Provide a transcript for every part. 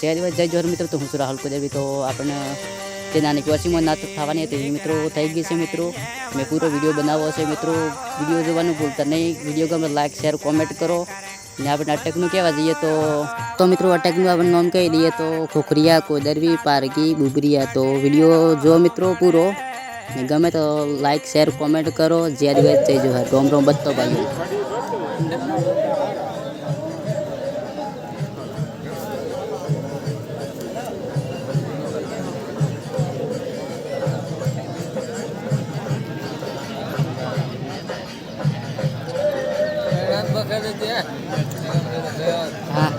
जय दिवस जय जोहर मित्रों। तो हूँ राहुल कोदरवी। तो आपने જે નાની ચોસીમાં નાત થવાની હતી મિત્રો થઈ ગઈ છે મિત્રો। મેં પૂરો વિડીયો બનાવવો છે મિત્રો। વિડીયો જોવાનું ભૂલતા નહીં। વિડીયો ગમે લાઈક શેર કોમેન્ટ કરો। ને આપણે અટકનું કહેવા જઈએ તો મિત્રો અટકનું આપણે નામ કહી દઈએ તો ખોખરિયા કોદરવી પારગી બુબરિયા। તો વિડીયો જો મિત્રો પૂરો ને ગમે તો લાઈક શેર કોમેન્ટ કરો। જય દિવસ જય જોહર। રોમ રોમ બત્તો ભાઈઓ। हाँ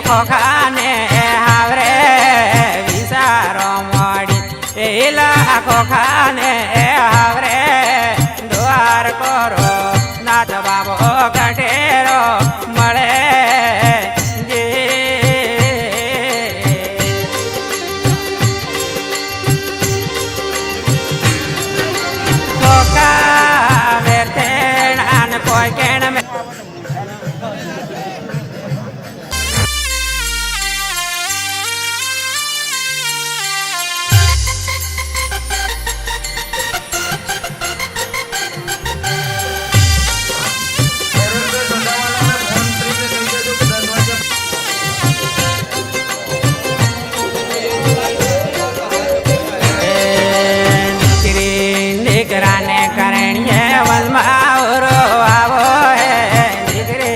खोखाने हावरे विसारो मोड़ी एला खोखाने हावरे द्वार करो नाथ बाबो कटेरो मळे जे खोखा वेतेणान कोई केण में निगराने करेंगे वलमाओरो आवो है निगरे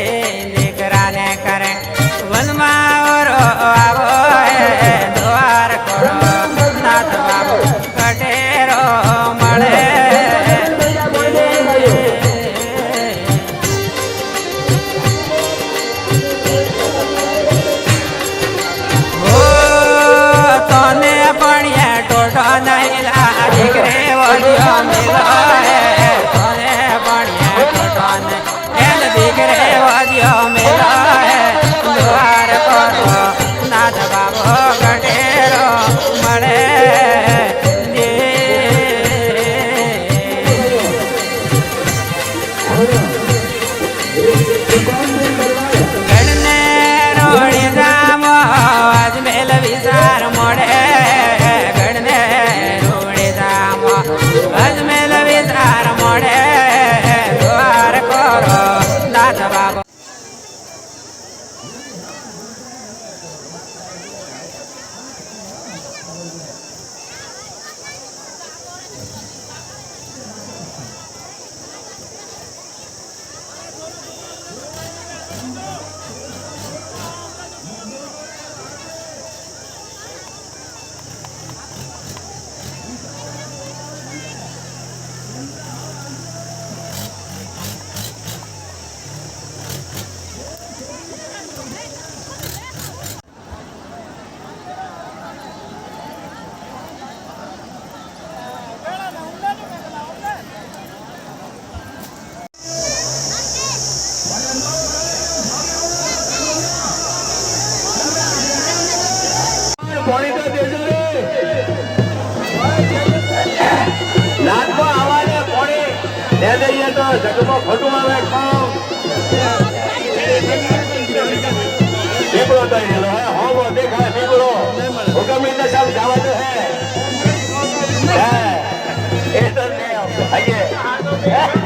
निगराने करें वलमाओरो आवो है द्वार करो नाथ बाबू कटेरो मळे हो तोने पड़िया टोटो नहीं ला निगरे वलियो मिलो है तोने बढ़िया टोटोने एल दिगरे वलियो मिलो है द्वार करो नाथ बाबो कटेरो मळे गणने रोड़ी जामो अजमेल विचार मोड़े गणने रोड़ी जामो अजमेल विचार मोड़े द्वार करो नाथ बाबो। जगमो फोटो आवे खाओ बिगड़ो तो ये है हो वो देखा है बिगड़ो हुक्म इतना सब जावा जो है ये तो नहीं आइए